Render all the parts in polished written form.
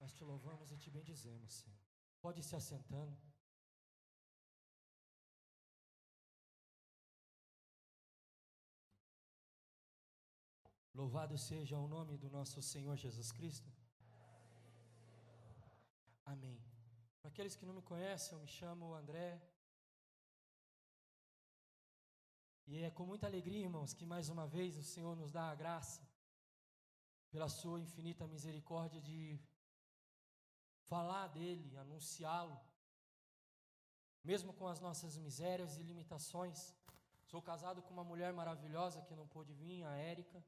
Nós te louvamos e te bendizemos, Senhor. Pode ir se assentando. Louvado seja o nome do nosso Senhor Jesus Cristo. Amém. Para aqueles que não me conhecem, eu me chamo André. E é com muita alegria, irmãos, que mais uma vez o Senhor nos dá a graça, pela sua infinita misericórdia, de falar dele, anunciá-lo, mesmo com as nossas misérias e limitações. Sou casado com uma mulher maravilhosa que não pôde vir, a Érica.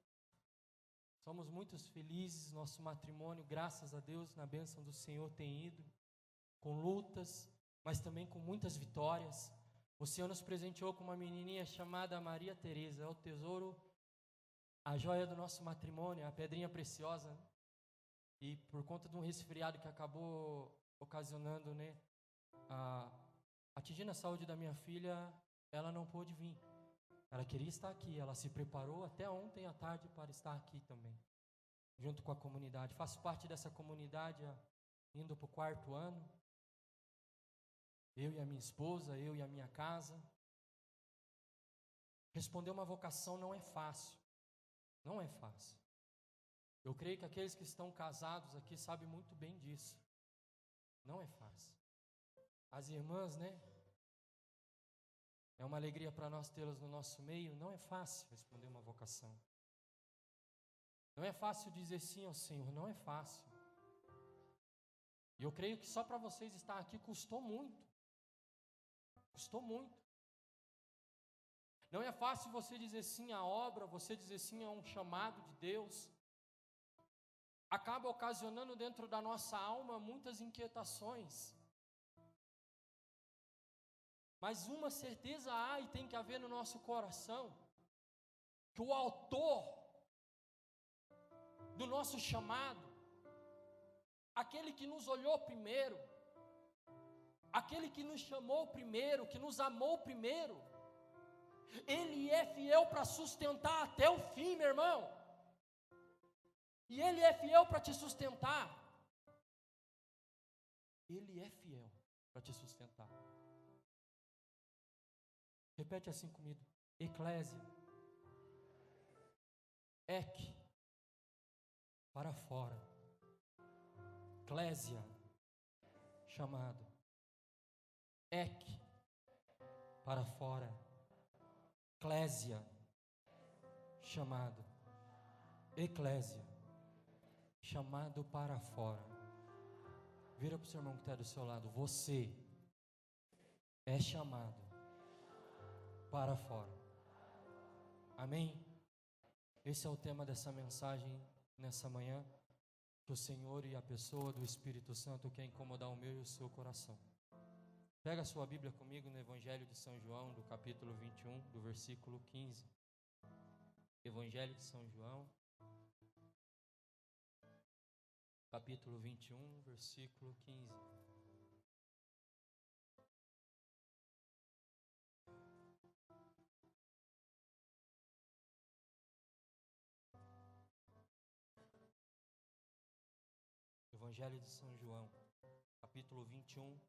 Somos muito felizes, nosso matrimônio, graças a Deus, na bênção do Senhor, tem ido, com lutas, mas também com muitas vitórias. O Senhor nos presenteou com uma menininha chamada Maria Teresa, é o tesouro, a joia do nosso matrimônio, a pedrinha preciosa. E por conta de um resfriado que acabou ocasionando, atingindo a saúde da minha filha, ela não pôde vir. Ela queria estar aqui, ela se preparou até ontem à tarde para estar aqui também, junto com a comunidade. Faço parte dessa comunidade, indo para o 4º ano. Eu e a minha esposa, eu e a minha casa. Responder uma vocação não é fácil. Não é fácil. Eu creio que aqueles que estão casados aqui sabem muito bem disso. Não é fácil. As irmãs, é uma alegria para nós tê-las no nosso meio. Não é fácil responder uma vocação. Não é fácil dizer sim ao Senhor. Não é fácil. E eu creio que só para vocês estar aqui custou muito. Custou muito. Não é fácil você dizer sim à obra, você dizer sim a um chamado de Deus. Acaba ocasionando dentro da nossa alma muitas inquietações. Mas uma certeza há e tem que haver no nosso coração, que o autor do nosso chamado, aquele que nos olhou primeiro, aquele que nos chamou primeiro, que nos amou primeiro, ele é fiel para sustentar até o fim, meu irmão. E ele é fiel para te sustentar. Ele é fiel para te sustentar. Repete assim comigo. Eclésia. Ec. Para fora. Clésia. Chamado. Ec. Para fora. Clésia. Chamado. Eclésia. Chamado para fora. Vira para o seu irmão que está do seu lado. Você é chamado para fora. Amém? Esse é o tema dessa mensagem nessa manhã. Que o Senhor e a pessoa do Espírito Santo quer incomodar o meu e o seu coração. Pega a sua Bíblia comigo no Evangelho de São João, do capítulo 21, do versículo 15. Evangelho de São João, capítulo 21, versículo 15. Evangelho de São João, capítulo 21,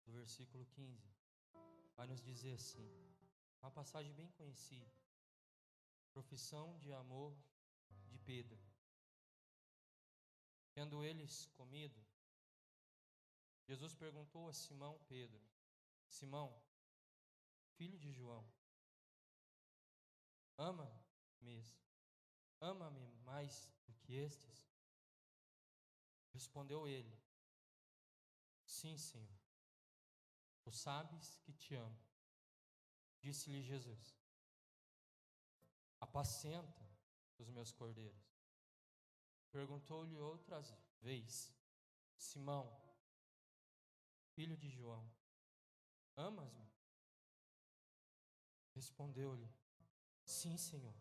do versículo 15. Vai nos dizer assim, uma passagem bem conhecida. Profissão de amor de Pedro. Tendo eles comido, Jesus perguntou a Simão Pedro: Simão, filho de João, ama-me mais do que estes? Respondeu ele: Sim, Senhor, tu sabes que te amo. Disse-lhe Jesus: Apacenta os meus cordeiros. Perguntou-lhe outra vez: Simão, filho de João, amas-me? Respondeu-lhe: Sim, Senhor,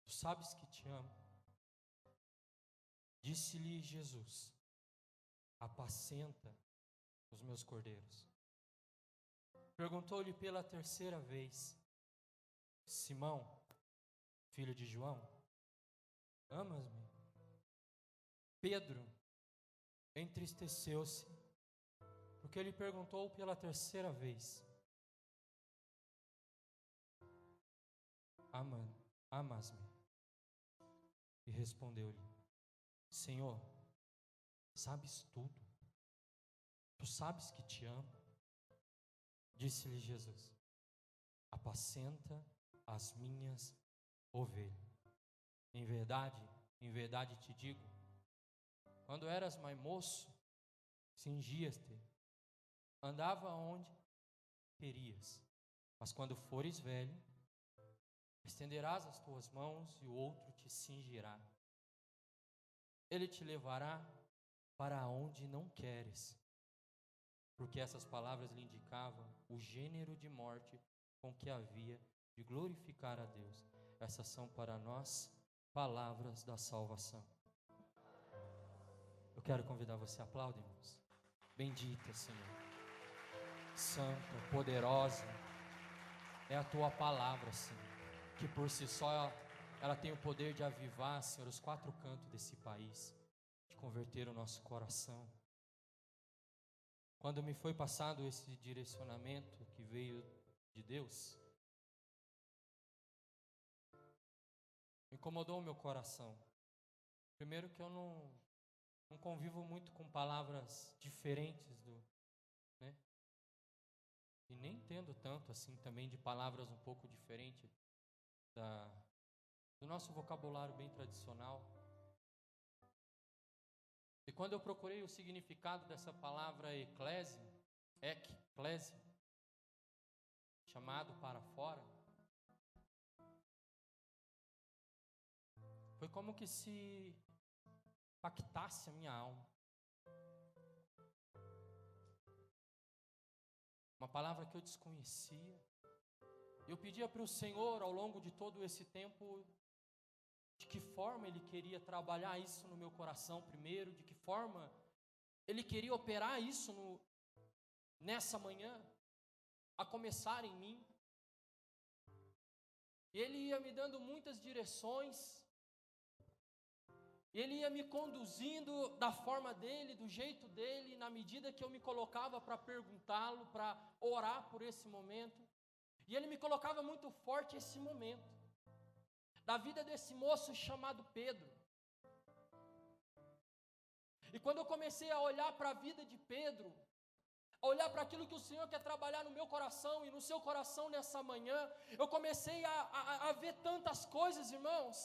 tu sabes que te amo. Disse-lhe Jesus: Apacenta os meus cordeiros. Perguntou-lhe pela terceira vez: Simão, filho de João, amas-me? Pedro entristeceu-se, porque ele perguntou pela terceira vez: Amas-me? E respondeu-lhe: Senhor, sabes tudo, tu sabes que te amo. Disse-lhe Jesus: apacenta as minhas ovelhas. Em verdade te digo, quando eras mais moço, cingias-te, andava onde querias, mas quando fores velho, estenderás as tuas mãos e o outro te cingirá. Ele te levará para onde não queres. Porque essas palavras lhe indicavam o gênero de morte com que havia de glorificar a Deus. Essas são para nós palavras da salvação. Eu quero convidar você a aplaudir, irmãos. Bendita, Senhor. Santa, poderosa é a tua palavra, Senhor, que por si só ela tem o poder de avivar, Senhor, os quatro cantos desse país, de converter o nosso coração. Quando me foi passado esse direcionamento que veio de Deus, me incomodou o meu coração. Primeiro que eu não convivo muito com palavras diferentes né? E nem entendo tanto assim também de palavras um pouco diferentes do nosso vocabulário bem tradicional. E quando eu procurei o significado dessa palavra eclésia, chamado para fora, foi como que se impactasse a minha alma. Uma palavra que eu desconhecia. Eu pedia para o Senhor, ao longo de todo esse tempo, de que forma Ele queria trabalhar isso no meu coração primeiro, de que forma Ele queria operar isso nessa manhã, a começar em mim. E Ele ia me dando muitas direções, e Ele ia me conduzindo da forma dEle, do jeito dEle, na medida que eu me colocava para perguntá-lo, para orar por esse momento. E Ele me colocava muito forte esse momento da vida desse moço chamado Pedro. E quando eu comecei a olhar para a vida de Pedro, a olhar para aquilo que o Senhor quer trabalhar no meu coração e no seu coração nessa manhã, eu comecei a ver tantas coisas, irmãos,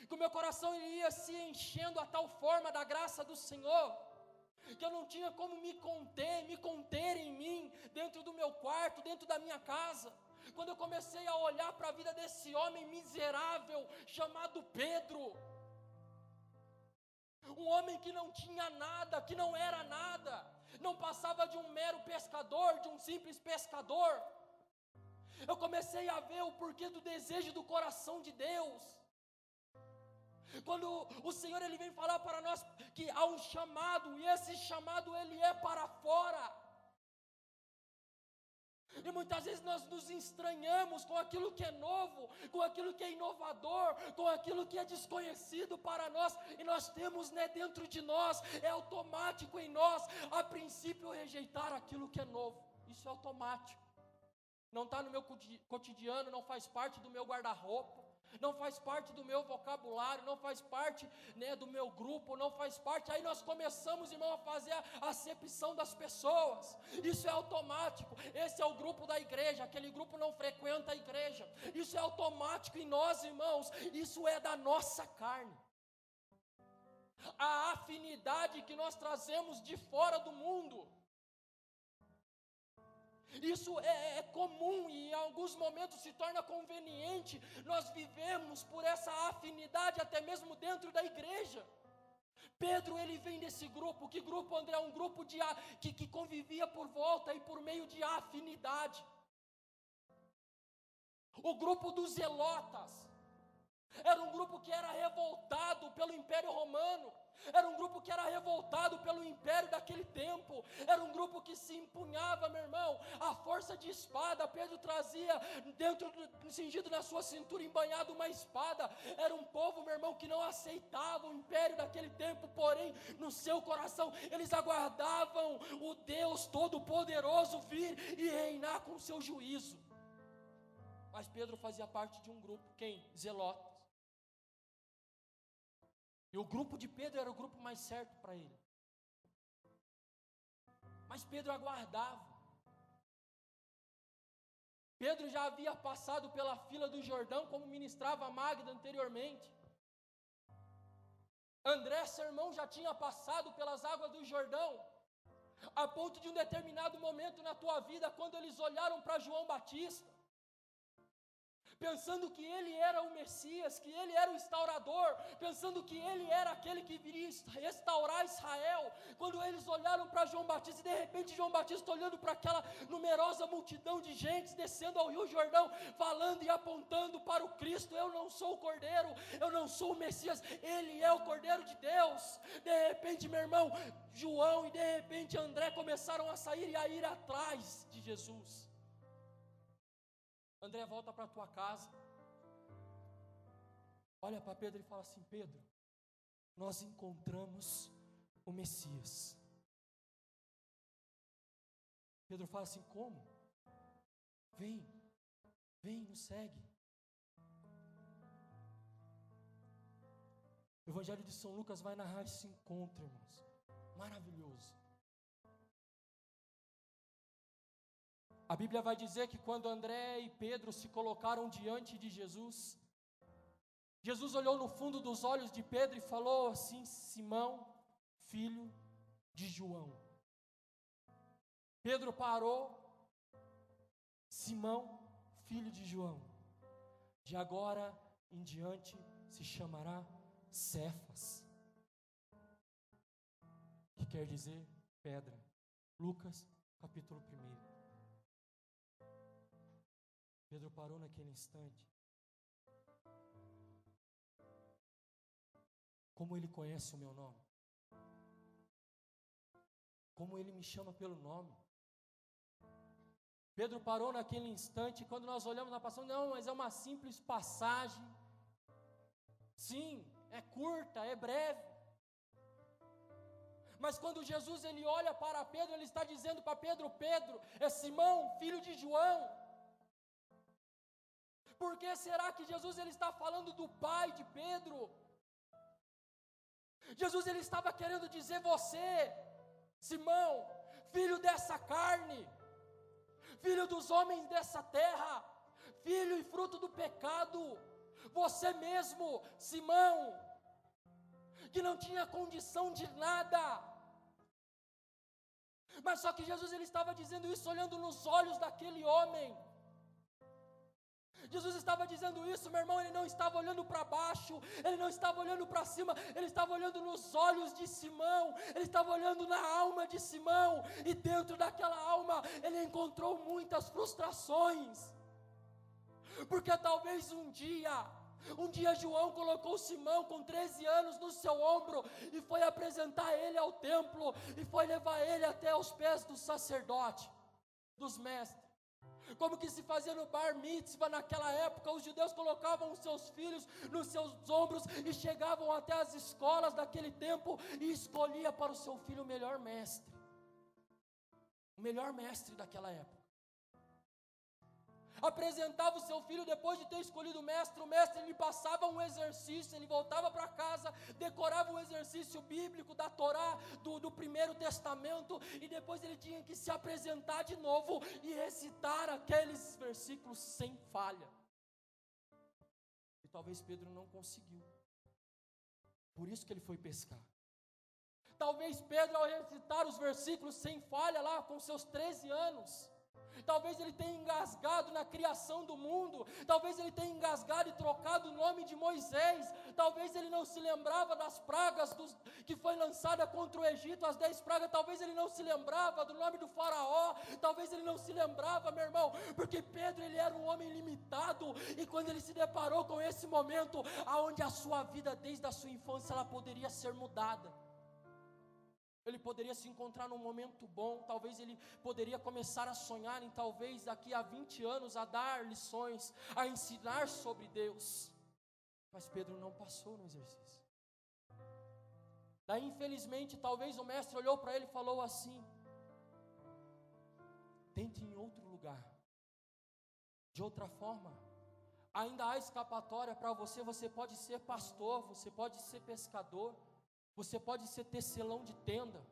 que o meu coração ia se enchendo a tal forma da graça do Senhor, que eu não tinha como me conter em mim, dentro do meu quarto, dentro da minha casa. Quando eu comecei a olhar para a vida desse homem miserável, chamado Pedro, um homem que não tinha nada, que não era nada, não passava de um mero pescador, de um simples pescador. Eu comecei a ver o porquê do desejo do coração de Deus. Quando o Senhor ele vem falar para nós que há um chamado, e esse chamado ele é para fora. E muitas vezes nós nos estranhamos com aquilo que é novo, com aquilo que é inovador, com aquilo que é desconhecido para nós, e nós temos dentro de nós, é automático em nós, a princípio rejeitar aquilo que é novo. Isso é automático, não está no meu cotidiano, não faz parte do meu guarda-roupa, não faz parte do meu vocabulário, não faz parte do meu grupo, não faz parte. Aí nós começamos, irmão, a fazer a acepção das pessoas. Isso é automático. Esse é o grupo da igreja, aquele grupo não frequenta a igreja. Isso é automático em nós, irmãos. Isso é da nossa carne. A afinidade que nós trazemos de fora do mundo. Isso é comum e em alguns momentos se torna conveniente nós vivemos por essa afinidade até mesmo dentro da igreja. Pedro ele vem desse grupo. Que grupo, André? Um grupo que convivia por volta e por meio de afinidade. O grupo dos zelotas era um grupo que era revoltado pelo Império Romano. Era um grupo que era revoltado pelo império daquele tempo. Era um grupo que se empunhava, meu irmão, a força de espada. Pedro trazia cingido na sua cintura, embanhado uma espada. Era um povo, meu irmão, que não aceitava o império daquele tempo. Porém, no seu coração, eles aguardavam o Deus Todo-Poderoso vir e reinar com o seu juízo. Mas Pedro fazia parte de um grupo, quem? Zelotes. E o grupo de Pedro era o grupo mais certo para ele. Mas Pedro aguardava. Pedro já havia passado pela fila do Jordão, como ministrava Magda anteriormente. André, seu irmão, já tinha passado pelas águas do Jordão, a ponto de um determinado momento na tua vida, quando eles olharam para João Batista, pensando que ele era o Messias, que ele era o instaurador, pensando que ele era aquele que viria restaurar Israel. Quando eles olharam para João Batista, e de repente João Batista olhando para aquela numerosa multidão de gente descendo ao Rio Jordão, falando e apontando para o Cristo: eu não sou o Cordeiro, eu não sou o Messias, ele é o Cordeiro de Deus. De repente, meu irmão, João e de repente André começaram a sair e a ir atrás de Jesus. André, volta para a tua casa, olha para Pedro e fala assim: Pedro, nós encontramos o Messias. Pedro fala assim: como? Vem, nos segue. O Evangelho de São Lucas vai narrar esse encontro, irmãos, maravilhoso. A Bíblia vai dizer que quando André e Pedro se colocaram diante de Jesus, Jesus olhou no fundo dos olhos de Pedro e falou assim: Simão, filho de João. Pedro parou: Simão, filho de João, de agora em diante se chamará Cefas, que quer dizer pedra. Lucas capítulo 1. Pedro parou naquele instante. Como ele conhece o meu nome? Como ele me chama pelo nome? Pedro parou naquele instante. Quando nós olhamos na passagem, não, mas é uma simples passagem. Sim, é curta, é breve. Mas quando Jesus ele olha para Pedro, ele está dizendo para Pedro: Pedro, é Simão, filho de João. Por que será que Jesus ele está falando do pai de Pedro? Jesus ele estava querendo dizer: você, Simão, filho dessa carne, filho dos homens dessa terra, filho e fruto do pecado, você mesmo, Simão, que não tinha condição de nada. Mas só que Jesus ele estava dizendo isso olhando nos olhos daquele homem. Jesus estava dizendo isso, meu irmão, ele não estava olhando para baixo, ele não estava olhando para cima, ele estava olhando nos olhos de Simão, ele estava olhando na alma de Simão, e dentro daquela alma, ele encontrou muitas frustrações, porque talvez um dia João colocou Simão com 13 anos no seu ombro, e foi apresentar ele ao templo, e foi levar ele até os pés do sacerdote, dos mestres. Como que se fazia no bar mitzvah naquela época, os judeus colocavam os seus filhos nos seus ombros e chegavam até as escolas daquele tempo e escolhia para o seu filho o melhor mestre daquela época. Apresentava o seu filho depois de ter escolhido o mestre lhe passava um exercício, ele voltava para casa, decorava um exercício bíblico da Torá, do Primeiro Testamento, e depois ele tinha que se apresentar de novo e recitar aqueles versículos sem falha. E talvez Pedro não conseguiu, por isso que ele foi pescar. Talvez Pedro, ao recitar os versículos sem falha lá com seus 13 anos, Talvez ele tenha engasgado na criação do mundo, talvez ele tenha engasgado e trocado o nome de Moisés, talvez ele não se lembrava das pragas que foi lançada contra o Egito, as 10 pragas, talvez ele não se lembrava do nome do faraó, talvez ele não se lembrava, meu irmão, porque Pedro ele era um homem limitado, e quando ele se deparou com esse momento, aonde a sua vida desde a sua infância ela poderia ser mudada, ele poderia se encontrar num momento bom, talvez ele poderia começar a sonhar em talvez daqui a 20 anos a dar lições, a ensinar sobre Deus, mas Pedro não passou no exercício. Daí infelizmente talvez o mestre olhou para ele e falou assim: tente em outro lugar, de outra forma, ainda há escapatória para você, você pode ser pastor, você pode ser pescador, você pode ser tecelão de tenda.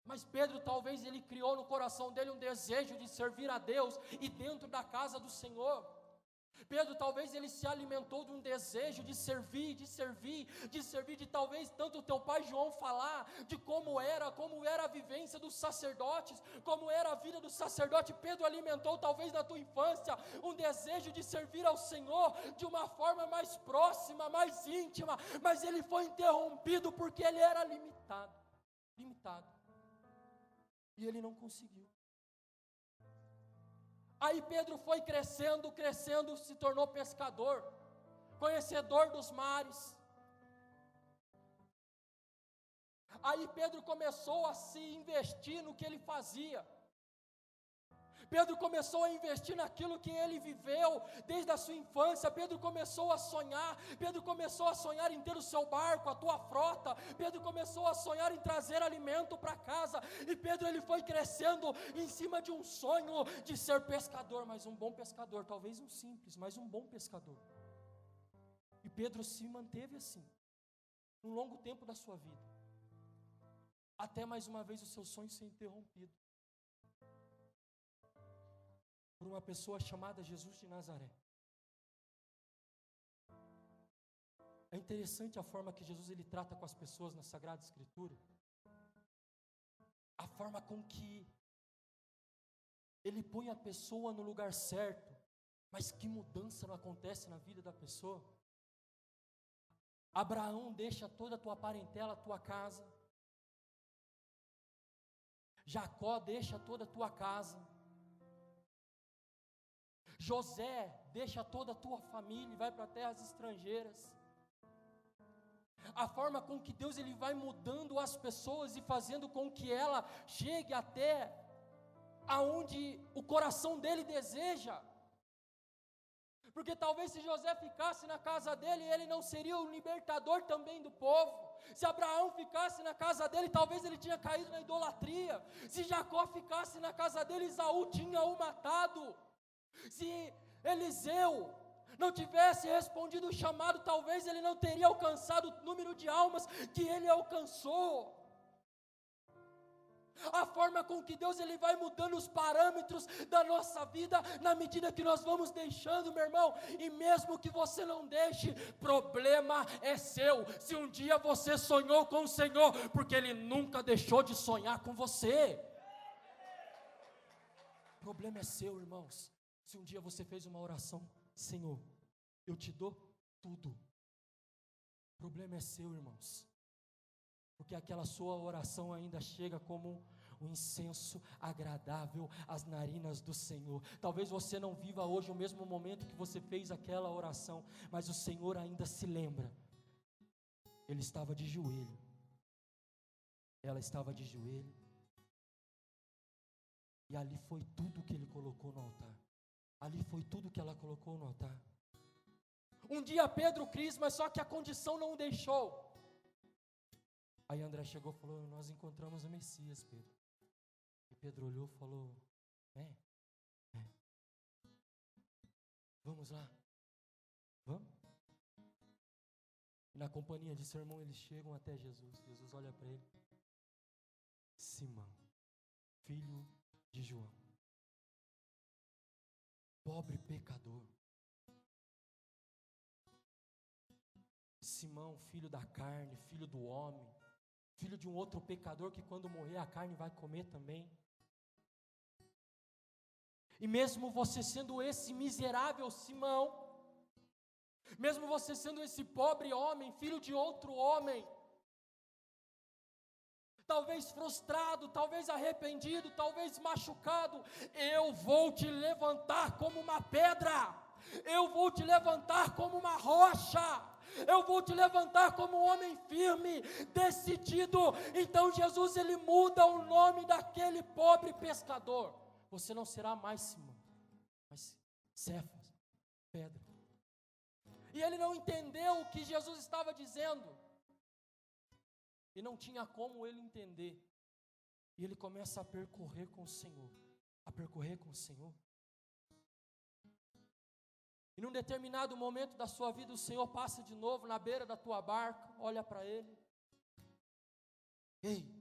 Mas Pedro talvez ele criou no coração dele um desejo de servir a Deus e dentro da casa do Senhor. Pedro talvez ele se alimentou de um desejo de servir, de talvez tanto o teu pai João falar de como era a vivência dos sacerdotes, como era a vida do sacerdote. Pedro alimentou talvez na tua infância um desejo de servir ao Senhor de uma forma mais próxima, mais íntima, mas ele foi interrompido porque ele era limitado, e ele não conseguiu. Aí Pedro foi crescendo, se tornou pescador, conhecedor dos mares. Aí Pedro começou a se investir no que ele fazia. Pedro começou a investir naquilo que ele viveu desde a sua infância. Pedro começou a sonhar em ter o seu barco, a tua frota. Pedro começou a sonhar em trazer alimento para casa, e Pedro ele foi crescendo em cima de um sonho de ser pescador, mas um bom pescador, talvez um simples, mas um bom pescador. E Pedro se manteve assim, um longo tempo da sua vida, até mais uma vez o seu sonho ser interrompido por uma pessoa chamada Jesus de Nazaré. É interessante a forma que Jesus ele trata com as pessoas na Sagrada Escritura, a forma com que ele põe a pessoa no lugar certo, mas que mudança não acontece na vida da pessoa. Abraão deixa toda a tua parentela, a tua casa. Jacó deixa toda a tua casa. José deixa toda a tua família e vai para terras estrangeiras. A forma com que Deus ele vai mudando as pessoas e fazendo com que ela chegue até aonde o coração dele deseja. Porque talvez se José ficasse na casa dele, ele não seria o libertador também do povo. Se Abraão ficasse na casa dele, talvez ele tinha caído na idolatria. Se Jacó ficasse na casa dele, Esaú tinha o matado. Se Eliseu não tivesse respondido o chamado, talvez ele não teria alcançado o número de almas que ele alcançou. A forma com que Deus ele vai mudando os parâmetros da nossa vida, na medida que nós vamos deixando, meu irmão, e mesmo que você não deixe, problema é seu. Se um dia você sonhou com o Senhor, porque Ele nunca deixou de sonhar com você. O problema é seu, irmãos. Se um dia você fez uma oração, Senhor, eu te dou tudo. O problema é seu, irmãos. Porque aquela sua oração ainda chega como um incenso agradável às narinas do Senhor. Talvez você não viva hoje o mesmo momento que você fez aquela oração, mas o Senhor ainda se lembra. Ele estava de joelho. Ela estava de joelho. E ali foi tudo que Ele colocou no altar. Ali foi tudo que ela colocou no altar. Um dia Pedro quis, mas só que a condição não o deixou. Aí André chegou e falou: nós encontramos o Messias, Pedro. E Pedro olhou e falou: vamos lá, vamos. E na companhia de seu irmão eles chegam até Jesus. Jesus olha para ele: Simão, filho de João, pobre pecador. Simão, filho da carne, filho do homem, filho de um outro pecador que quando morrer a carne vai comer também. E mesmo você sendo esse miserável Simão, mesmo você sendo esse pobre homem, filho de outro homem, talvez frustrado, talvez arrependido, talvez machucado, eu vou te levantar como uma pedra, eu vou te levantar como uma rocha, eu vou te levantar como um homem firme, decidido. Então Jesus, ele muda o nome daquele pobre pescador. Você não será mais Simão, mas Cefas, pedra. E ele não entendeu o que Jesus estava dizendo, e não tinha como ele entender, e ele começa a percorrer com o Senhor, e num determinado momento da sua vida, o Senhor passa de novo na beira da tua barca, olha para ele, ei,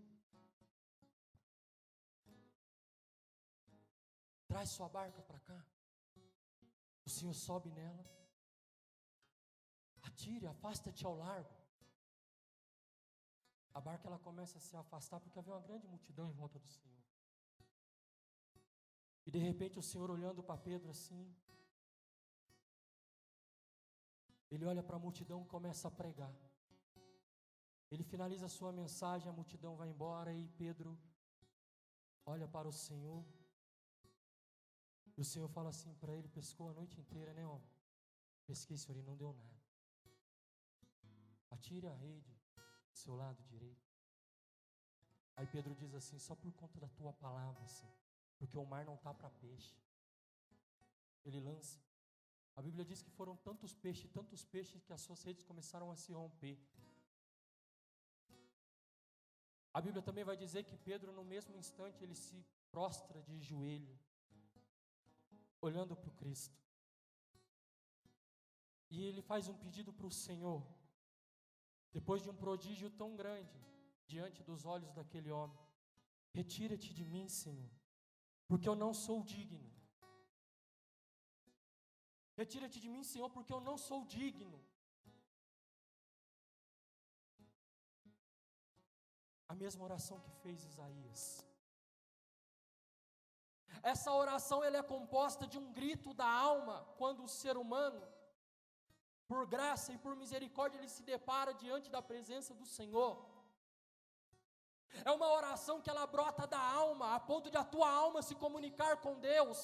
traz sua barca para cá. O Senhor sobe nela, atire, afasta-te ao largo. A barca, ela começa a se afastar, porque havia uma grande multidão em volta do Senhor. E de repente o Senhor, olhando para Pedro assim, ele olha para a multidão e começa a pregar. Ele finaliza a sua mensagem, a multidão vai embora, e Pedro olha para o Senhor, e o Senhor fala assim para ele: pescou a noite inteira, né, homem? Pesquei, Senhor, e não deu nada. Atire a rede do seu lado direito. Aí Pedro diz assim: só por conta da tua palavra, Senhor, porque o mar não está para peixe. Ele lança. A Bíblia diz que foram tantos peixes, que as suas redes começaram a se romper. A Bíblia também vai dizer que Pedro, no mesmo instante, ele se prostra de joelho, olhando para o Cristo. E ele faz um pedido para o Senhor, depois de um prodígio tão grande, diante dos olhos daquele homem: retira-te de mim, Senhor, porque eu não sou digno. Retira-te de mim, Senhor, porque eu não sou digno. A mesma oração que fez Isaías. Essa oração, ela é composta de um grito da alma, quando o ser humano, por graça e por misericórdia, ele se depara diante da presença do Senhor. É uma oração que ela brota da alma, a ponto de a tua alma se comunicar com Deus.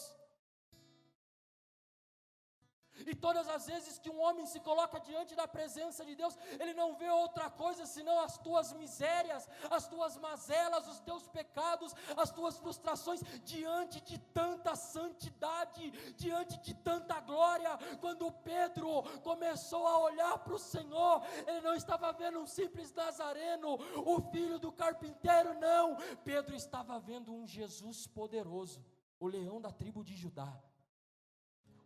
E todas as vezes que um homem se coloca diante da presença de Deus, ele não vê outra coisa senão as tuas misérias, as tuas mazelas, os teus pecados, as tuas frustrações, diante de tanta santidade, diante de tanta glória. Quando Pedro começou a olhar para o Senhor, ele não estava vendo um simples nazareno, o filho do carpinteiro, não. Pedro estava vendo um Jesus poderoso, o leão da tribo de Judá,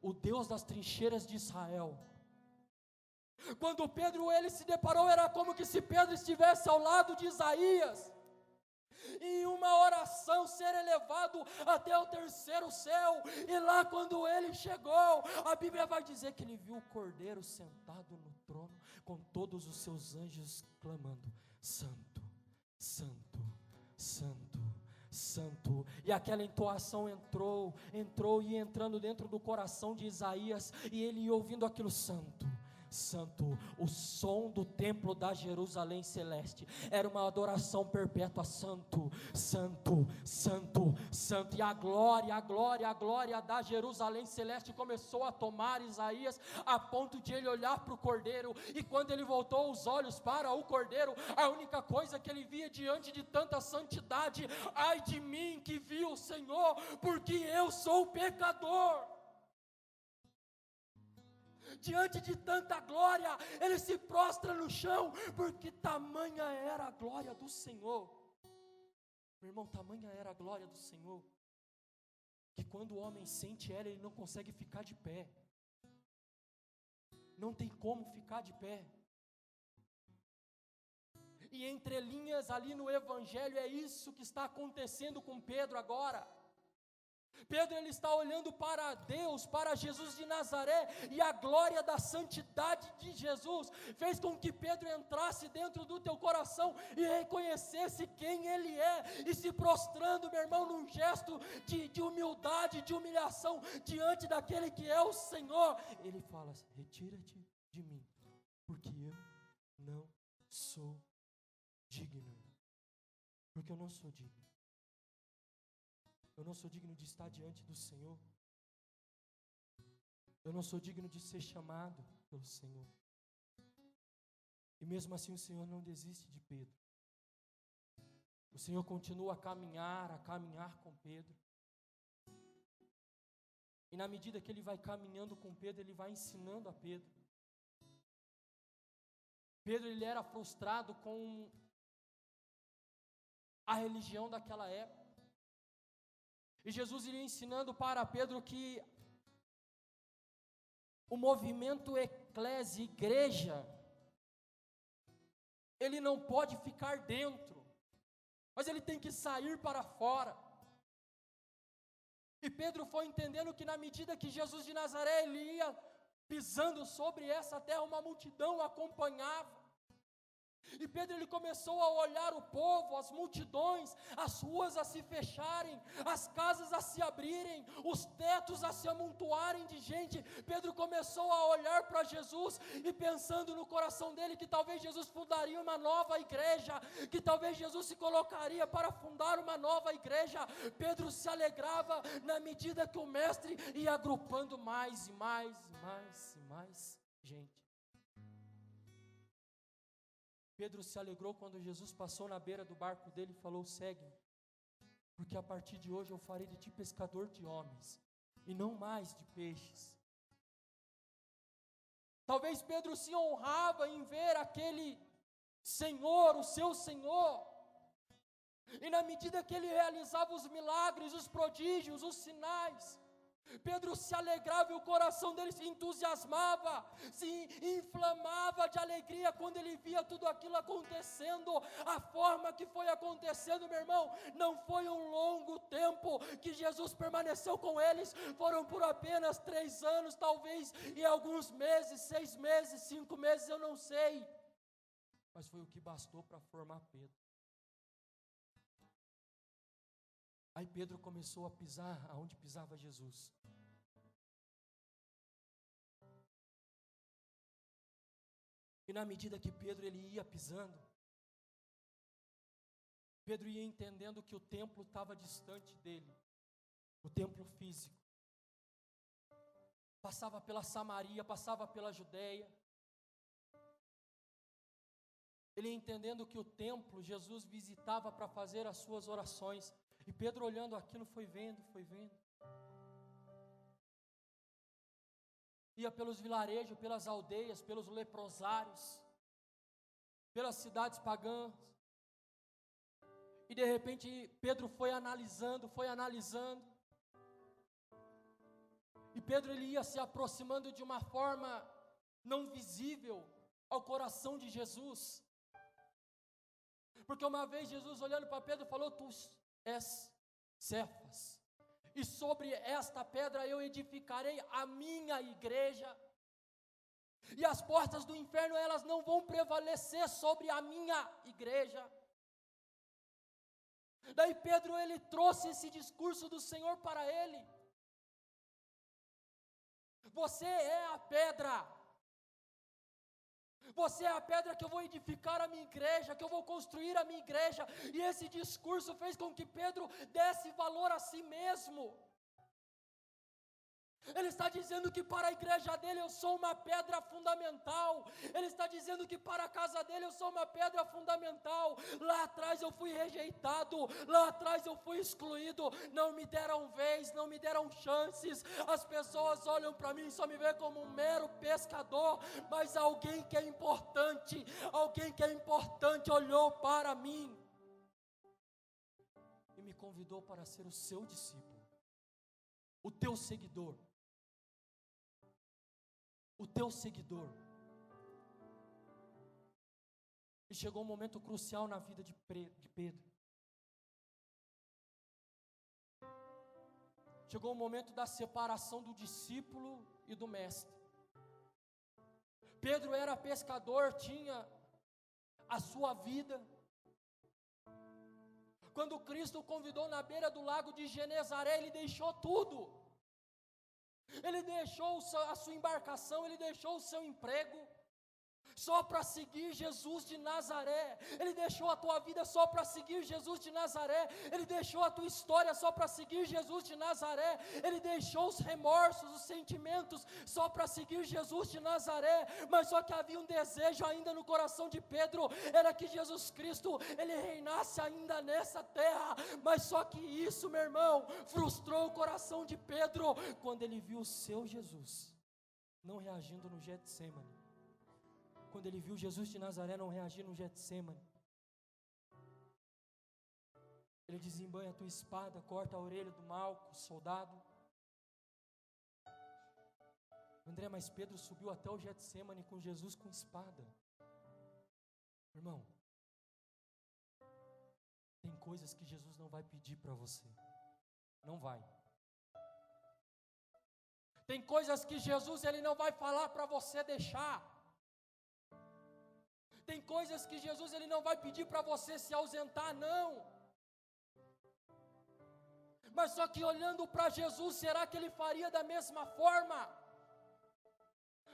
o Deus das trincheiras de Israel. Quando Pedro, ele se deparou, era como que se Pedro estivesse ao lado de Isaías, em uma oração, ser elevado até o terceiro céu. E lá, quando ele chegou, a Bíblia vai dizer que ele viu o Cordeiro sentado no trono, com todos os seus anjos clamando: santo, santo, santo, santo. E aquela entoação entrou e entrando dentro do coração de Isaías, e ele ouvindo aquilo: santo, santo. O som do templo da Jerusalém celeste era uma adoração perpétua: santo, santo, santo, santo. E a glória da Jerusalém celeste começou a tomar Isaías, a ponto de ele olhar para o Cordeiro. E quando ele voltou os olhos para o Cordeiro, a única coisa que ele via diante de tanta santidade: ai de mim que vi o Senhor, porque eu sou pecador. Diante de tanta glória, ele se prostra no chão, porque tamanha era a glória do Senhor. Meu irmão, tamanha era a glória do Senhor, que quando o homem sente ela, ele não consegue ficar de pé. Não tem como ficar de pé. E entre linhas ali no Evangelho, é isso que está acontecendo com Pedro agora. Pedro, ele está olhando para Deus, para Jesus de Nazaré, e a glória da santidade de Jesus fez com que Pedro entrasse dentro do teu coração e reconhecesse quem Ele é, e se prostrando, meu irmão, num gesto de humildade, de humilhação, diante daquele que é o Senhor. Ele fala: retira-te de mim, porque eu não sou digno, porque eu não sou digno. Eu não sou digno de estar diante do Senhor. Eu não sou digno de ser chamado pelo Senhor. E mesmo assim o Senhor não desiste de Pedro. O Senhor continua a caminhar com Pedro. E na medida que Ele vai caminhando com Pedro, Ele vai ensinando a Pedro. Pedro, ele era frustrado com a religião daquela época. E Jesus iria ensinando para Pedro que o movimento eclésia, igreja, ele não pode ficar dentro, mas ele tem que sair para fora. E Pedro foi entendendo que na medida que Jesus de Nazaré, ele ia pisando sobre essa terra, uma multidão o acompanhava. E Pedro, ele começou a olhar o povo, as multidões, as ruas a se fecharem, as casas a se abrirem, os tetos a se amontoarem de gente. Pedro começou a olhar para Jesus e pensando no coração dele que talvez Jesus fundaria uma nova igreja, que talvez Jesus se colocaria para fundar uma nova igreja. Pedro se alegrava na medida que o mestre ia agrupando mais e mais e mais e mais gente. Pedro se alegrou quando Jesus passou na beira do barco dele e falou: segue-me, porque a partir de hoje eu farei de ti pescador de homens, e não mais de peixes. Talvez Pedro se honrava em ver aquele Senhor, o seu Senhor, e na medida que ele realizava os milagres, os prodígios, os sinais, Pedro se alegrava e o coração dele se entusiasmava, se inflamava de alegria quando ele via tudo aquilo acontecendo, a forma que foi acontecendo, meu irmão. Não foi um longo tempo que Jesus permaneceu com eles, foram por apenas 3 anos, talvez, e alguns meses, 6 meses, 5 meses, eu não sei, mas foi o que bastou para formar Pedro. Aí Pedro começou a pisar aonde pisava Jesus. E na medida que Pedro ele ia pisando, Pedro ia entendendo que o templo estava distante dele, o templo físico. Passava pela Samaria, passava pela Judeia. Ele entendendo que o templo Jesus visitava para fazer as suas orações. E Pedro olhando aquilo foi vendo. Ia pelos vilarejos, pelas aldeias, pelos leprosários, pelas cidades pagãs. E de repente Pedro foi analisando. E Pedro ele ia se aproximando de uma forma não visível ao coração de Jesus. Porque uma vez Jesus olhando para Pedro falou: tu és Cefas, e sobre esta pedra eu edificarei a minha igreja, e as portas do inferno elas não vão prevalecer sobre a minha igreja. Daí Pedro ele trouxe esse discurso do Senhor para ele: você é a pedra. Você é a pedra que eu vou edificar a minha igreja, que eu vou construir a minha igreja. E esse discurso fez com que Pedro desse valor a si mesmo. Ele está dizendo que para a igreja dele eu sou uma pedra fundamental. Ele está dizendo que para a casa dele eu sou uma pedra fundamental. Lá atrás eu fui rejeitado, lá atrás eu fui excluído. Não me deram vez, não me deram chances. As pessoas olham para mim e só me vê como um mero pescador. Mas alguém que é importante olhou para mim e me convidou para ser o seu discípulo, o teu seguidor. O teu seguidor. E chegou um momento crucial na vida de Pedro. chegou o momento da separação do discípulo e do mestre. Pedro era pescador, tinha a sua vida. Quando Cristo o convidou na beira do lago de Genezaré, ele deixou tudo. Ele deixou a sua embarcação, ele deixou o seu emprego, só para seguir Jesus de Nazaré. Ele deixou a tua vida só para seguir Jesus de Nazaré. Ele deixou a tua história só para seguir Jesus de Nazaré. Ele deixou os remorsos, os sentimentos só para seguir Jesus de Nazaré. Mas só que havia um desejo ainda no coração de Pedro, era que Jesus Cristo, ele reinasse ainda nessa terra. Mas só que isso, meu irmão, frustrou o coração de Pedro, quando ele viu o seu Jesus não reagindo no Getsemane. Quando ele viu Jesus de Nazaré não reagir no Getsemane, ele desembanha a tua espada, corta a orelha do Malco, soldado. André, mas Pedro subiu até o Getsemane com Jesus com espada. Irmão, tem coisas que Jesus não vai pedir para você, não vai. Tem coisas que Jesus ele não vai falar para você deixar. Tem coisas que Jesus ele não vai pedir para você se ausentar, não. Mas só que olhando para Jesus, será que ele faria da mesma forma?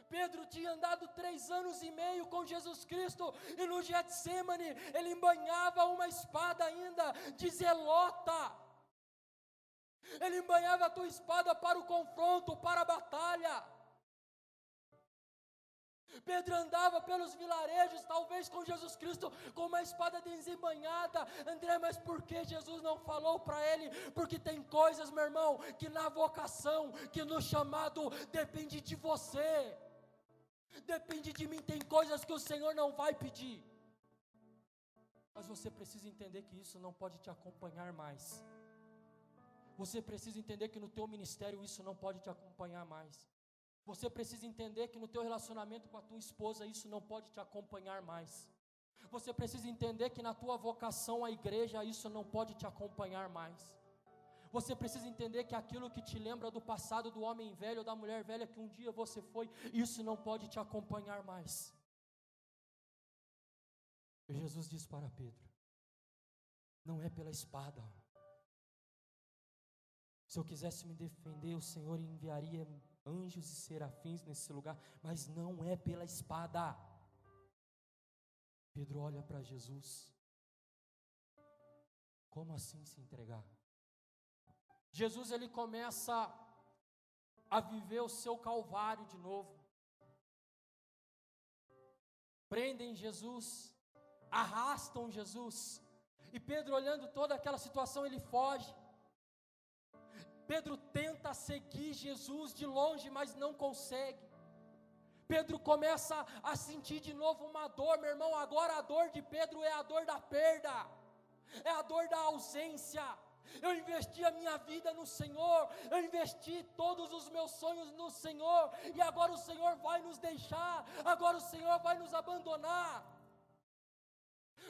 Pedro tinha andado 3 anos e meio com Jesus Cristo, e no Getsemane ele embanhava uma espada ainda de zelota. Ele embanhava a tua espada para o confronto, para a batalha. Pedro andava pelos vilarejos, talvez com Jesus Cristo, com uma espada desembanhada. André, mas por que Jesus não falou para ele? Porque tem coisas, meu irmão, que na vocação, que no chamado, depende de você, depende de mim. Tem coisas que o Senhor não vai pedir, mas você precisa entender que isso não pode te acompanhar mais. Você precisa entender que no teu ministério isso não pode te acompanhar mais. Você precisa entender que no teu relacionamento com a tua esposa isso não pode te acompanhar mais. Você precisa entender que na tua vocação à igreja isso não pode te acompanhar mais. Você precisa entender que aquilo que te lembra do passado, do homem velho ou da mulher velha que um dia você foi, isso não pode te acompanhar mais. E Jesus diz para Pedro: não é pela espada. Se eu quisesse me defender, o Senhor enviaria anjos e serafins nesse lugar, mas não é pela espada. Pedro olha para Jesus. Como assim se entregar? Jesus ele começa a viver o seu calvário de novo. Prendem Jesus, arrastam Jesus, e Pedro, olhando toda aquela situação, ele foge. Pedro tenta seguir Jesus de longe, mas não consegue. Pedro começa a sentir de novo uma dor, meu irmão. Agora a dor de Pedro é a dor da perda, é a dor da ausência. Eu investi a minha vida no Senhor, eu investi todos os meus sonhos no Senhor, e agora o Senhor vai nos deixar, agora o Senhor vai nos abandonar.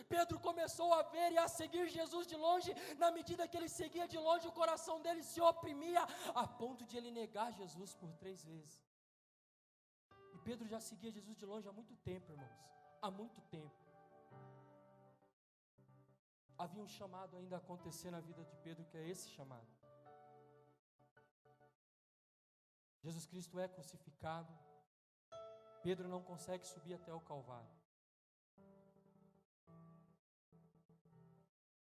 Pedro começou a ver e a seguir Jesus de longe. Na medida que ele seguia de longe, o coração dele se oprimia, a ponto de ele negar Jesus por 3 vezes. E Pedro já seguia Jesus de longe há muito tempo, irmãos, há muito tempo. Havia um chamado ainda a acontecer na vida de Pedro, que é esse chamado. Jesus Cristo é crucificado, Pedro não consegue subir até o Calvário.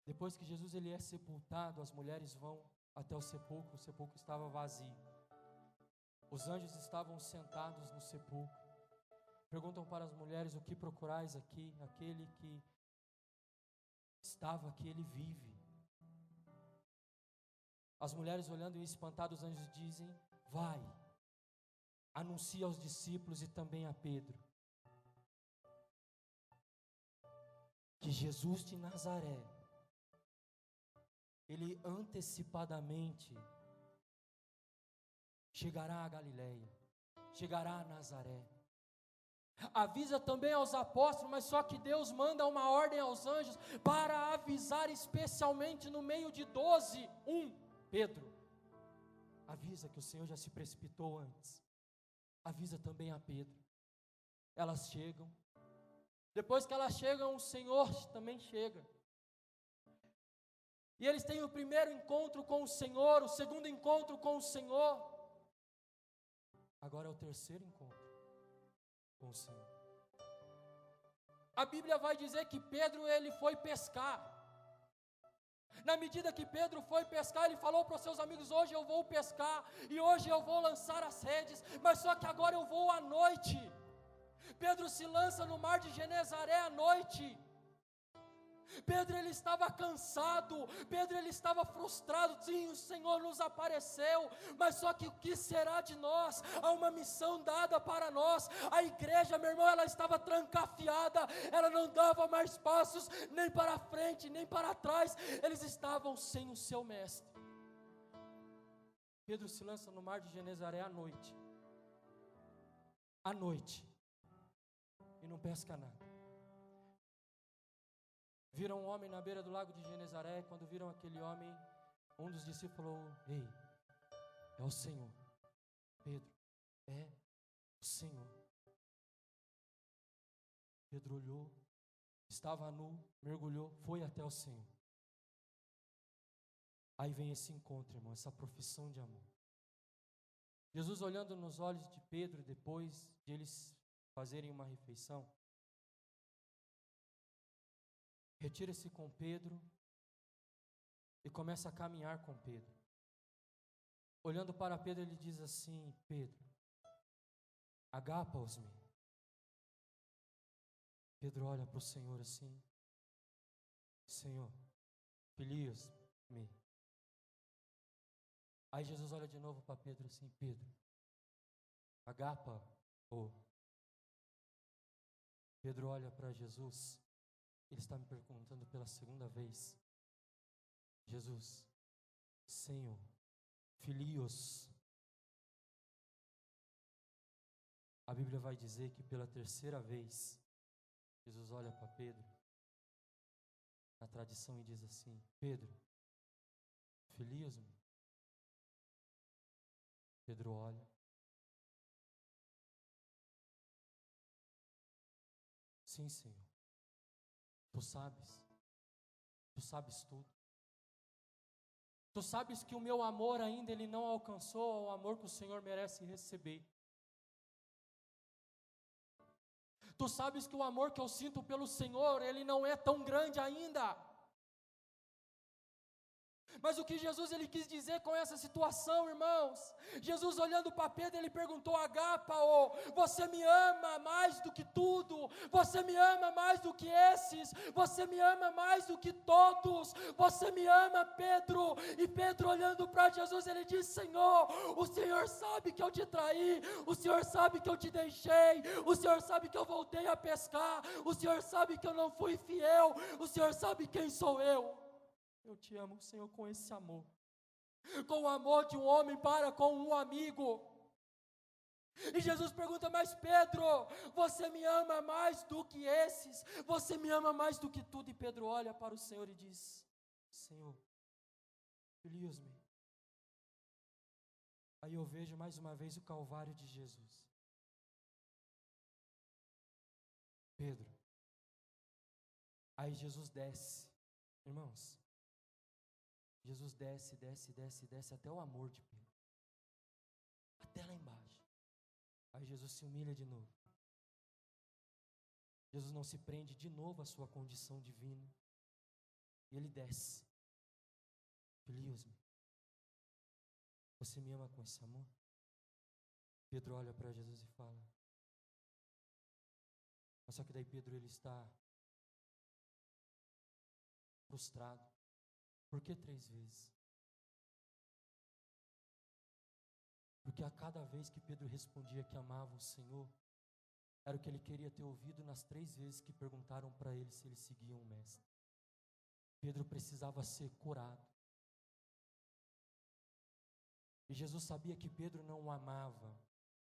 Depois que Jesus ele é sepultado, as mulheres vão até o sepulcro estava vazio. Os anjos estavam sentados no sepulcro. Perguntam para as mulheres: o que procurais aqui? Aquele que estava aqui, ele vive. As mulheres, olhando e espantadas, os anjos dizem: vai, anuncia aos discípulos e também a Pedro que Jesus de Nazaré, ele antecipadamente chegará a Galileia, chegará a Nazaré. Avisa também aos apóstolos, mas só que Deus manda uma ordem aos anjos para avisar especialmente no meio de 12, Pedro. avisa que o Senhor já se precipitou antes. Avisa também a Pedro. Elas chegam. Depois que elas chegam, o Senhor também chega. E eles têm o primeiro encontro com o Senhor, o segundo encontro com o Senhor. Agora é o terceiro encontro com o Senhor. A Bíblia vai dizer que Pedro, ele foi pescar. Na medida que Pedro foi pescar, ele falou para os seus amigos: hoje eu vou pescar, e hoje eu vou lançar as redes, mas só que agora eu vou à noite. Pedro se lança no mar de Genezaré à noite. Pedro, ele estava cansado, Pedro, ele estava frustrado. Sim, o Senhor nos apareceu, mas só que o que será de nós? Há uma missão dada para nós. A igreja, meu irmão, ela estava trancafiada, ela não dava mais passos, nem para frente, nem para trás. Eles estavam sem o seu mestre. Pedro se lança no mar de Genezaré à noite, e não pesca nada. Viram um homem na beira do lago de Genezaré. Quando viram aquele homem, um dos discípulos falou: ei, é o Senhor. Pedro, é o Senhor. Pedro olhou, estava nu, mergulhou, foi até o Senhor. Aí vem esse encontro, irmão, essa profissão de amor. Jesus, olhando nos olhos de Pedro, depois de eles fazerem uma refeição, retira-se com Pedro e começa a caminhar com Pedro. Olhando para Pedro, ele diz assim: Pedro, agapa-os-me. Pedro olha para o Senhor assim: Senhor, filios-me. Aí Jesus olha de novo para Pedro assim: Pedro, agapa-o. Pedro olha para Jesus. Ele está me perguntando pela segunda vez: Jesus, Senhor, filios. A Bíblia vai dizer que pela terceira vez, Jesus olha para Pedro, na tradição, e diz assim: Pedro, filios-me. Pedro olha. Sim, Senhor. Tu sabes tudo. Tu sabes que o meu amor ainda ele não alcançou o amor que o Senhor merece receber. Tu sabes que o amor que eu sinto pelo Senhor, ele não é tão grande ainda. Mas o que Jesus ele quis dizer com essa situação, irmãos? Jesus, olhando para Pedro, ele perguntou: agapa-o, você me ama mais do que tudo, você me ama mais do que esses, você me ama mais do que todos, você me ama, Pedro. E Pedro, olhando para Jesus, ele diz: Senhor, o Senhor sabe que eu te traí, o Senhor sabe que eu te deixei, o Senhor sabe que eu voltei a pescar, o Senhor sabe que eu não fui fiel, o Senhor sabe quem sou eu. Eu te amo, Senhor, com esse amor, com o amor de um homem para com um amigo. E Jesus pergunta: mas Pedro, você me ama mais do que esses? Você me ama mais do que tudo? E Pedro olha para o Senhor e diz: Senhor, filios-me. Aí eu vejo mais uma vez o Calvário de Jesus. Pedro. Aí Jesus desce, irmãos. Jesus desce até o amor de Pedro, até lá embaixo. Aí Jesus se humilha de novo. Jesus não se prende de novo à sua condição divina, e ele desce. Filios-me. Você me ama com esse amor? Pedro olha para Jesus e fala. Mas só que daí Pedro ele está frustrado. Por que 3 vezes? Porque a cada vez que Pedro respondia que amava o Senhor, era o que ele queria ter ouvido nas 3 vezes que perguntaram para ele se ele seguia o mestre. Pedro precisava ser curado. E Jesus sabia que Pedro não o amava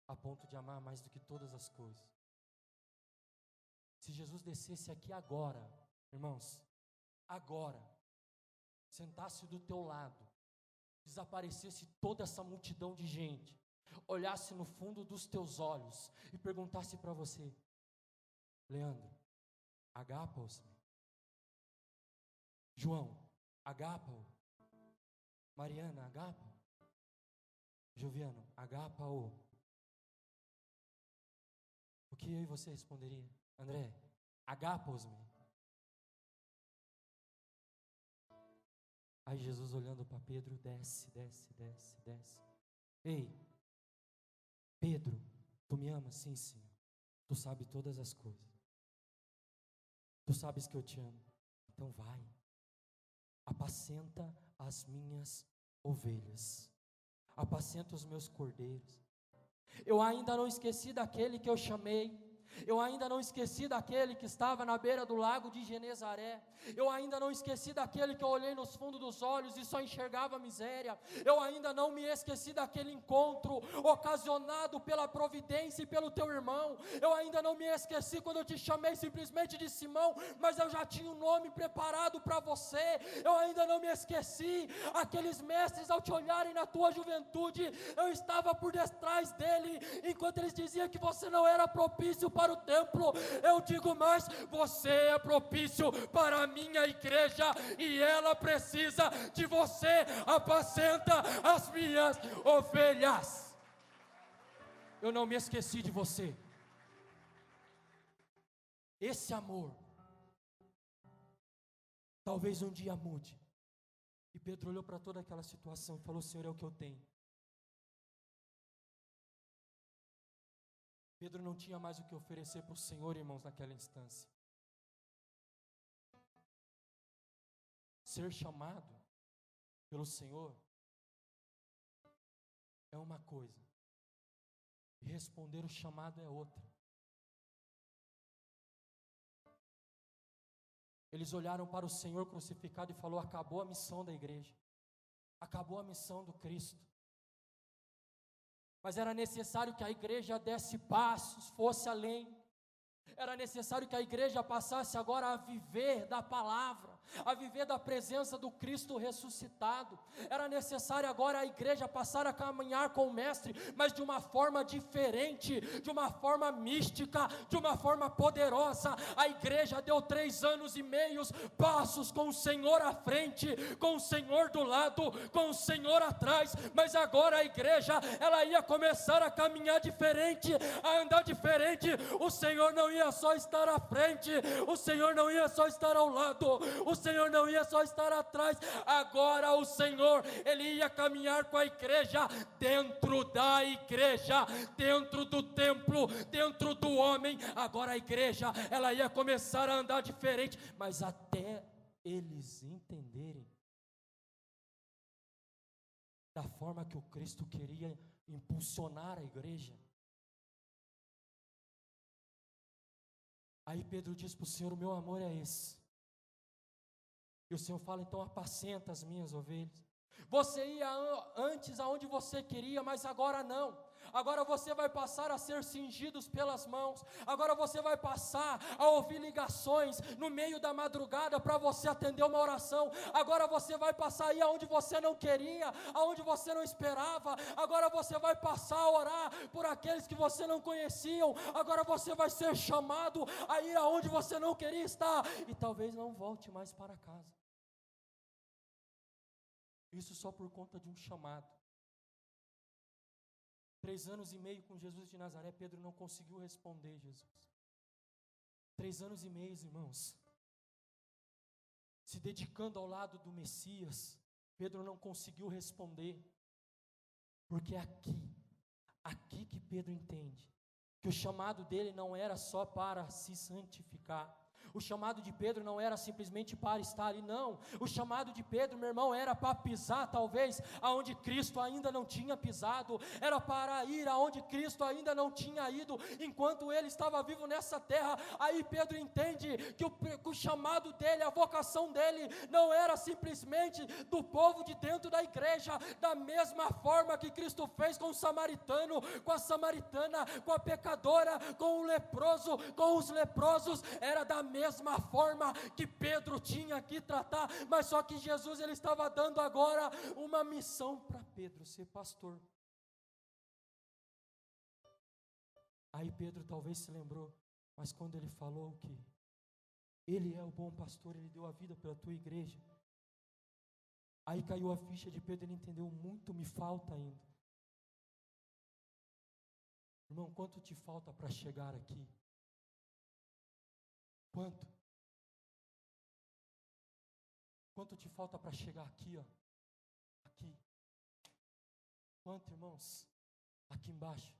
a ponto de amar mais do que todas as coisas. Se Jesus descesse aqui agora, irmãos, agora, sentasse do teu lado desaparecesse toda essa multidão de gente, olhasse no fundo dos teus olhos e perguntasse para você: Leandro, agapa-os? João, agapa-o? Mariana, agapa? Joviano, agapa-o? O que eu e você responderia? André, agapa-os-me? Aí Jesus, olhando para Pedro, desce. Ei, Pedro, tu me amas? Sim, Senhor. Tu sabes todas as coisas. Tu sabes que eu te amo. Então vai, apacenta as minhas ovelhas, apacenta os meus cordeiros. Eu ainda não esqueci daquele que eu chamei. Eu ainda não esqueci daquele que estava na beira do lago de Genezaré. Eu ainda não esqueci daquele que eu olhei nos fundos dos olhos e só enxergava miséria. Eu ainda não me esqueci daquele encontro ocasionado pela providência e pelo teu irmão. Eu ainda não me esqueci quando eu te chamei simplesmente de Simão, mas eu já tinha um nome preparado para você. Eu ainda não me esqueci. Aqueles mestres, ao te olharem na tua juventude, eu estava por detrás dele, enquanto eles diziam que você não era propício para o templo. Eu digo mais: você é propício para a minha igreja e ela precisa de você. Apacenta as minhas ovelhas. Eu não me esqueci de você. Esse amor talvez um dia mude. E Pedro olhou para toda aquela situação e falou: Senhor, é o que eu tenho. Pedro não tinha mais o que oferecer para o Senhor, irmãos, naquela instância. Ser chamado pelo Senhor é uma coisa, e responder o chamado é outra. Eles olharam para o Senhor crucificado e falou: acabou a missão da igreja, acabou a missão do Cristo. Mas era necessário que a igreja desse passos, fosse além. Era necessário que a igreja passasse agora a viver da palavra, a viver da presença do Cristo ressuscitado. Era necessário agora a igreja passar a caminhar com o Mestre, mas de uma forma diferente, de uma forma mística, de uma forma poderosa. A igreja deu 3 anos e meio, passos com o Senhor à frente, com o Senhor do lado, com o Senhor atrás, mas agora a igreja, ela ia começar a caminhar diferente, a andar diferente. O Senhor não ia só estar à frente, o Senhor não ia só estar ao lado, o Senhor não ia só estar atrás. Agora o Senhor, Ele ia caminhar com a igreja, dentro da igreja, dentro do templo, dentro do homem. Agora a igreja, ela ia começar a andar diferente, mas até eles entenderem da forma que o Cristo queria impulsionar a igreja. Aí Pedro diz para o Senhor: o meu amor é esse. E o Senhor fala: então apacenta as minhas ovelhas. Você ia antes aonde você queria, mas agora não. Agora você vai passar a ser cingidos pelas mãos. Agora você vai passar a ouvir ligações no meio da madrugada para você atender uma oração. Agora você vai passar a ir aonde você não queria, aonde você não esperava. Agora você vai passar a orar por aqueles que você não conhecia. Agora você vai ser chamado a ir aonde você não queria estar, e talvez não volte mais para casa. Isso só por conta de um chamado. 3 anos e meio com Jesus de Nazaré, Pedro não conseguiu responder Jesus. 3 anos e meio, irmãos, se dedicando ao lado do Messias, Pedro não conseguiu responder, porque é aqui que Pedro entende que o chamado dele não era só para se santificar. O chamado de Pedro não era simplesmente para estar ali, não. O chamado de Pedro, meu irmão, era para pisar talvez aonde Cristo ainda não tinha pisado, era para ir aonde Cristo ainda não tinha ido, enquanto ele estava vivo nessa terra. Aí Pedro entende que o chamado dele, a vocação dele, não era simplesmente do povo de dentro da igreja, da mesma forma que Cristo fez com o samaritano, com a samaritana, com a pecadora, com o leproso, com os leprosos. Era da mesma mesma forma que Pedro tinha que tratar, mas só que Jesus ele estava dando agora uma missão para Pedro, ser pastor. Aí Pedro talvez se lembrou, mas quando ele falou que ele é o bom pastor, ele deu a vida pela tua igreja, aí caiu a ficha de Pedro, ele entendeu, muito me falta ainda. Irmão, quanto te falta para chegar aqui? Quanto? Quanto te falta para chegar aqui, ó? Aqui. Quanto, irmãos? Aqui embaixo.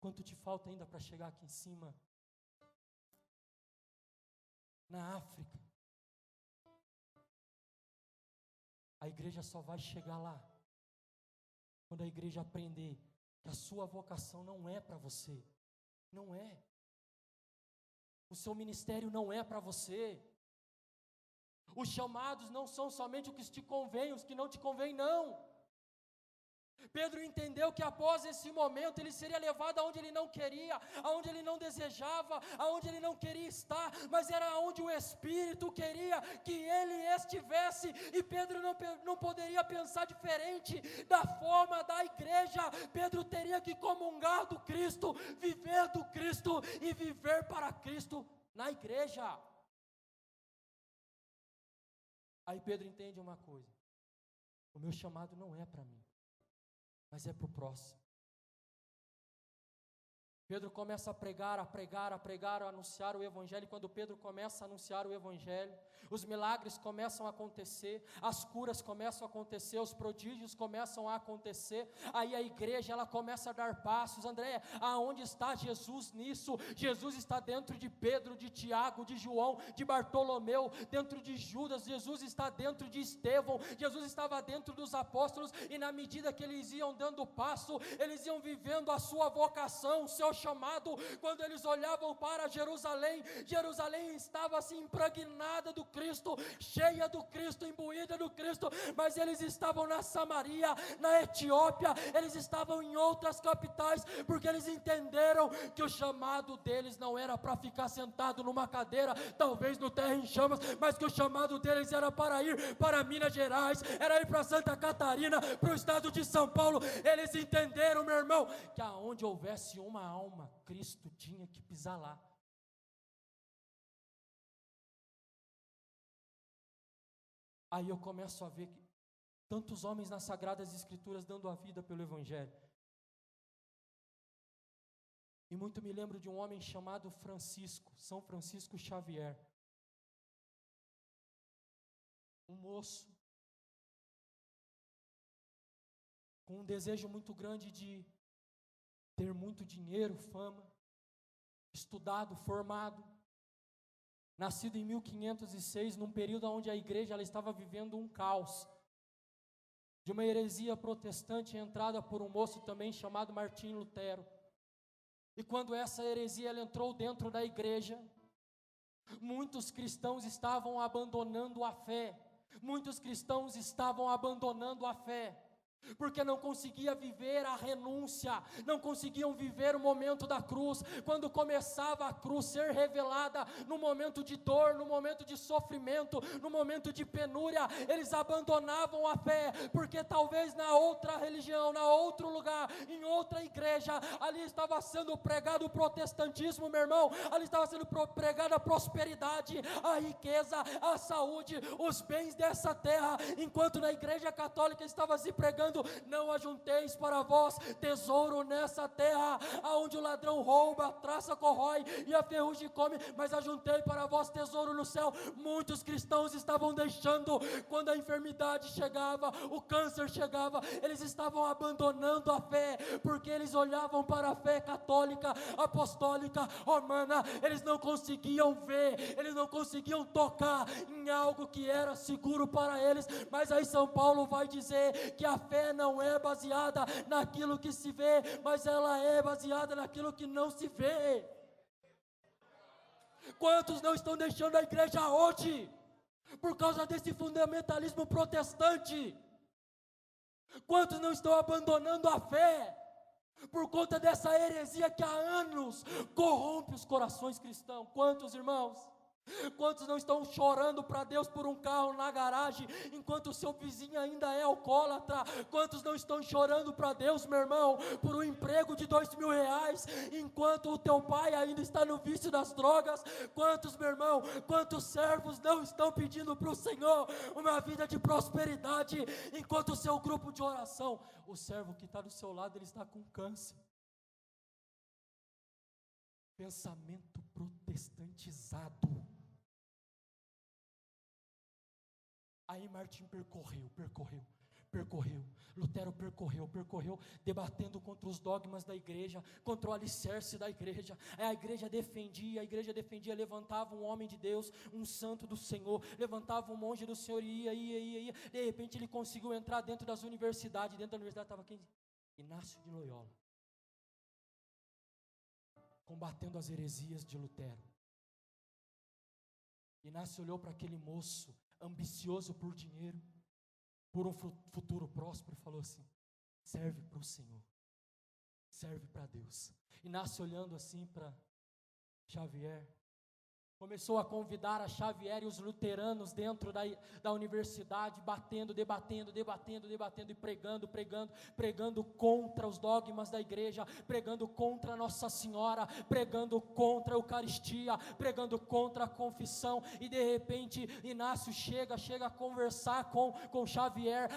Quanto te falta ainda para chegar aqui em cima? Na África. A igreja só vai chegar lá quando a igreja aprender que a sua vocação não é para você. Não é. O seu ministério não é para você. Os chamados não são somente os que te convém, os que não te convém, não. Pedro entendeu que após esse momento ele seria levado aonde ele não queria, aonde ele não desejava, aonde ele não queria estar, mas era onde o Espírito queria que ele estivesse, e Pedro não poderia pensar diferente da forma da igreja. Pedro teria que comungar do Cristo, viver do Cristo e viver para Cristo na igreja. Aí Pedro entende uma coisa: o meu chamado não é para mim, mas é para o próximo. Pedro começa a pregar, a anunciar o Evangelho. E quando Pedro começa a anunciar o Evangelho, os milagres começam a acontecer, as curas começam a acontecer, os prodígios começam a acontecer. Aí a igreja ela começa a dar passos. André, aonde está Jesus nisso? Jesus está dentro de Pedro, de Tiago, de João, de Bartolomeu, dentro de Judas. Jesus está dentro de Estevão. Jesus estava dentro dos apóstolos, e na medida que eles iam dando passo, eles iam vivendo a sua vocação, o seu chamado. Quando eles olhavam para Jerusalém, Jerusalém estava assim impregnada do Cristo, cheia do Cristo, imbuída do Cristo, mas eles estavam na Samaria, na Etiópia, eles estavam em outras capitais, porque eles entenderam que o chamado deles não era para ficar sentado numa cadeira, talvez no Terra em Chamas, mas que o chamado deles era para ir para Minas Gerais, era ir para Santa Catarina, para o estado de São Paulo. Eles entenderam, meu irmão, que aonde houvesse uma alma, Cristo tinha que pisar lá. Aí eu começo a ver que tantos homens nas Sagradas Escrituras dando a vida pelo Evangelho. E muito me lembro de um homem chamado Francisco, São Francisco Xavier. Um moço com um desejo muito grande de ter muito dinheiro, fama, estudado, formado, nascido em 1506, num período onde a igreja ela estava vivendo um caos, de uma heresia protestante entrada por um moço também chamado Martim Lutero. E quando essa heresia ela entrou dentro da igreja, muitos cristãos estavam abandonando a fé, muitos cristãos estavam abandonando a fé, porque não conseguia viver a renúncia, não conseguiam viver o momento da cruz. Quando começava a cruz ser revelada, no momento de dor, no momento de sofrimento, no momento de penúria, eles abandonavam a fé, porque talvez na outra religião, na outro lugar, em outra igreja, ali estava sendo pregado o protestantismo, meu irmão, ali estava sendo pregada a prosperidade, a riqueza, a saúde, os bens dessa terra, enquanto na igreja católica estava se pregando: não ajunteis para vós tesouro nessa terra, aonde o ladrão rouba, a traça corrói e a ferrugem come, mas ajuntei para vós tesouro no céu. Muitos cristãos estavam deixando, quando a enfermidade chegava, o câncer chegava, eles estavam abandonando a fé, porque eles olhavam para a fé católica, apostólica, romana, eles não conseguiam ver, eles não conseguiam tocar em algo que era seguro para eles. Mas aí São Paulo vai dizer que a fé não é baseada naquilo que se vê, mas ela é baseada naquilo que não se vê. Quantos não estão deixando a igreja hoje por causa desse fundamentalismo protestante? Quantos não estão abandonando a fé por conta dessa heresia que há anos corrompe os corações cristãos. Quantos irmãos? Quantos não estão chorando para Deus por um carro na garagem, enquanto o seu vizinho ainda é alcoólatra? Quantos não estão chorando para Deus, meu irmão, por um emprego de R$2.000, enquanto o teu pai ainda está no vício das drogas? Quantos, meu irmão, quantos servos não estão pedindo para o Senhor uma vida de prosperidade, enquanto o seu grupo de oração, o servo que está do seu lado, ele está com câncer? Pensamento protestantizado. Aí Martim percorreu, Lutero percorreu, debatendo contra os dogmas da igreja, contra o alicerce da igreja. A igreja defendia, levantava um homem de Deus, um santo do Senhor, levantava um monge do Senhor, ia. De repente ele conseguiu entrar dentro das universidades. Dentro da universidade estava quem? Inácio de Loyola, combatendo as heresias de Lutero. Inácio olhou para aquele moço, ambicioso por dinheiro, por um futuro próspero, e falou assim: serve para o Senhor, serve para Deus. Inácio, olhando assim para Xavier, começou a convidar a Xavier e os luteranos dentro da universidade, debatendo e pregando contra os dogmas da igreja, pregando contra Nossa Senhora, pregando contra a Eucaristia, pregando contra a confissão. E de repente Inácio chega a conversar com Xavier.